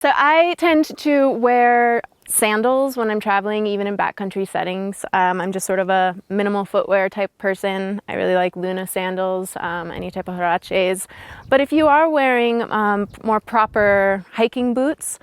So I tend to wear sandals when I'm traveling, even in backcountry settings. I'm just sort of a minimal footwear type person. I really like Luna sandals, any type of huaraches. But if you are wearing more proper hiking boots,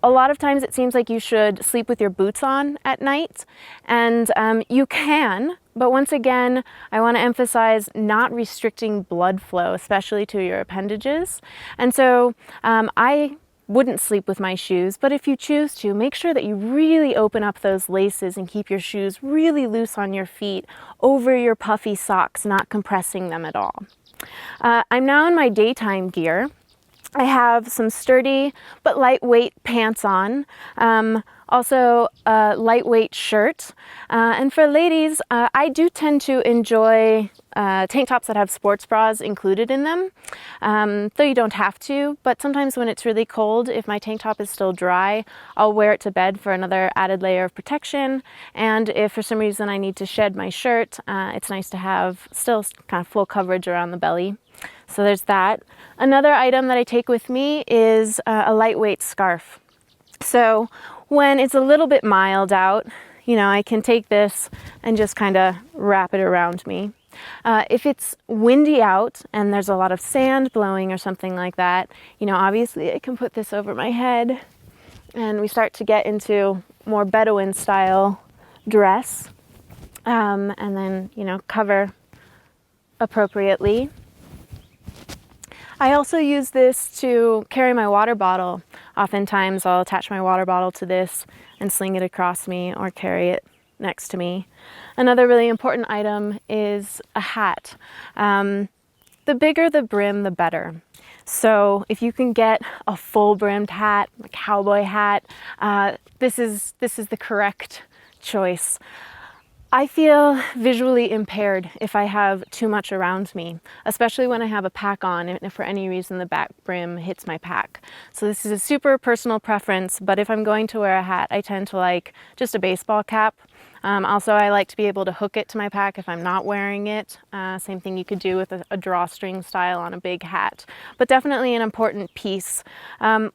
a lot of times it seems like you should sleep with your boots on at night, and you can, but once again, I want to emphasize not restricting blood flow, especially to your appendages. And so I wouldn't sleep with my shoes, but if you choose to, make sure that you really open up those laces and keep your shoes really loose on your feet over your puffy socks, not compressing them at all. I'm now in my daytime gear. I have some sturdy but lightweight pants on, also a lightweight shirt. And for ladies, I do tend to enjoy tank tops that have sports bras included in them, though you don't have to. But sometimes when it's really cold, if my tank top is still dry, I'll wear it to bed for another added layer of protection. And if for some reason I need to shed my shirt, it's nice to have still kind of full coverage around the belly. So there's that. Another item that I take with me is a lightweight scarf. So when it's a little bit mild out, you know, I can take this and just kind of wrap it around me. If it's windy out and there's a lot of sand blowing or something like that, you know, obviously I can put this over my head and we start to get into more Bedouin style dress, and then, you know, cover appropriately. I also use this to carry my water bottle. Oftentimes I'll attach my water bottle to this and sling it across me or carry it next to me. Another really important item is a hat. The bigger the brim, the better. So if you can get a full brimmed hat, a cowboy hat, this is the correct choice. I feel visually impaired if I have too much around me, especially when I have a pack on and if for any reason the back brim hits my pack. So this is a super personal preference, but if I'm going to wear a hat, I tend to like just a baseball cap. Also, I like to be able to hook it to my pack if I'm not wearing it. Same thing you could do with a drawstring style on a big hat, but definitely an important piece.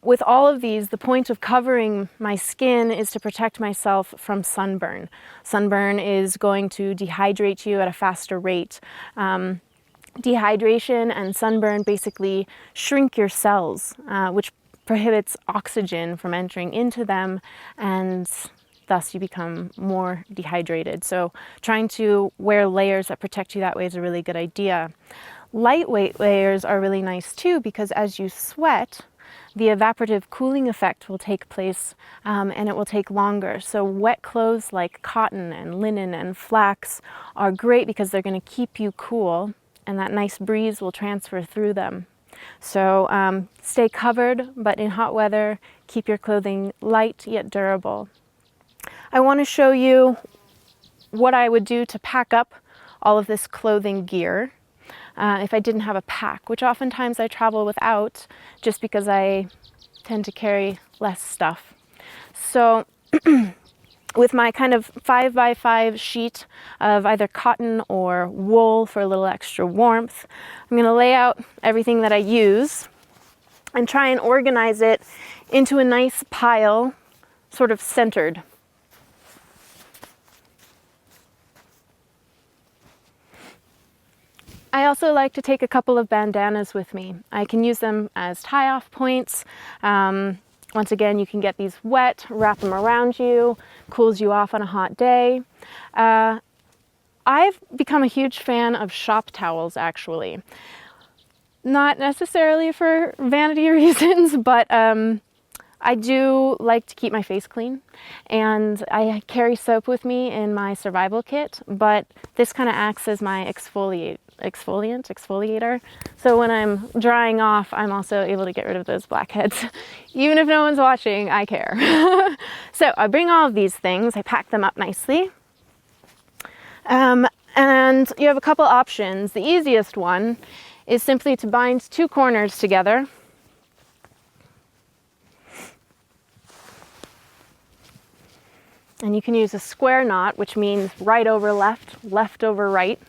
With all of these, the point of covering my skin is to protect myself from sunburn. Sunburn is going to dehydrate you at a faster rate. Dehydration and sunburn basically shrink your cells, which prohibits oxygen from entering into them, and thus you become more dehydrated. So trying to wear layers that protect you that way is a really good idea. Lightweight layers are really nice too, because as you sweat, the evaporative cooling effect will take place, and it will take longer. So wet clothes like cotton and linen and flax are great because they're going to keep you cool, and that nice breeze will transfer through them. So stay covered, but in hot weather, keep your clothing light yet durable. I want to show you what I would do to pack up all of this clothing gear if I didn't have a pack, which oftentimes I travel without just because I tend to carry less stuff. So with my kind of 5x5 sheet of either cotton or wool for a little extra warmth, I'm going to lay out everything that I use and try and organize it into a nice pile, sort of centered. I also like to take a couple of bandanas with me. I can use them as tie-off points. Once again, you can get these wet, wrap them around you, cools you off on a hot day. I've become a huge fan of shop towels, actually. Not necessarily for vanity reasons, but I do like to keep my face clean, and I carry soap with me in my survival kit, but this kind of acts as my exfoliator. So when I'm drying off, I'm also able to get rid of those blackheads. Even if no one's watching, I care. So I bring all of these things, I pack them up nicely. And you have a couple options. The easiest one is simply to bind two corners together. And you can use a square knot, which means right over left, left over right.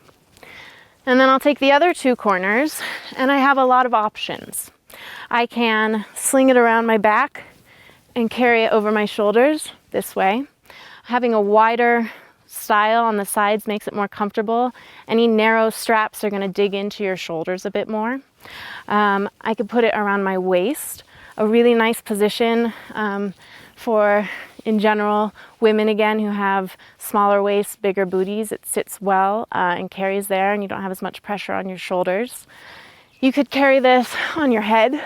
And then I'll take the other two corners, and I have a lot of options. I can sling it around my back and carry it over my shoulders this way. Having a wider style on the sides makes it more comfortable. Any narrow straps are going to dig into your shoulders a bit more. I could put it around my waist, a really nice position for, in general, women again who have smaller waists, bigger booties. It sits well and carries there, and you don't have as much pressure on your shoulders. You could carry this on your head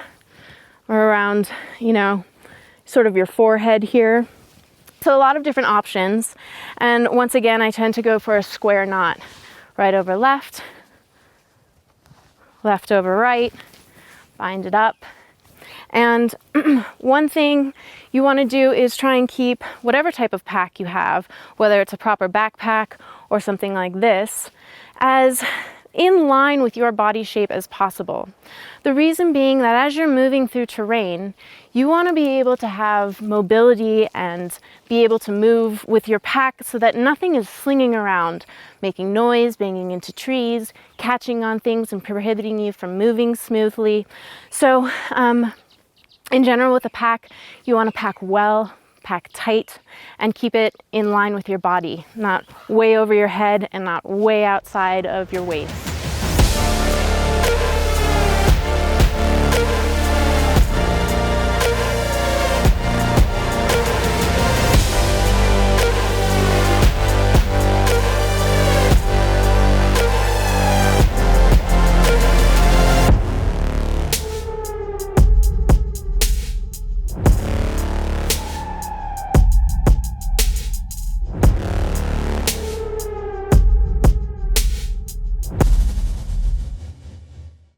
or around, you know, sort of your forehead here. So a lot of different options. And once again, I tend to go for a square knot. Right over left, left over right, bind it up. And one thing you want to do is try and keep whatever type of pack you have, whether it's a proper backpack or something like this, as in line with your body shape as possible. The reason being that as you're moving through terrain, you want to be able to have mobility and be able to move with your pack so that nothing is slinging around, making noise, banging into trees, catching on things and prohibiting you from moving smoothly. So in general with a pack, you want to pack well, pack tight, and keep it in line with your body, not way over your head and not way outside of your waist.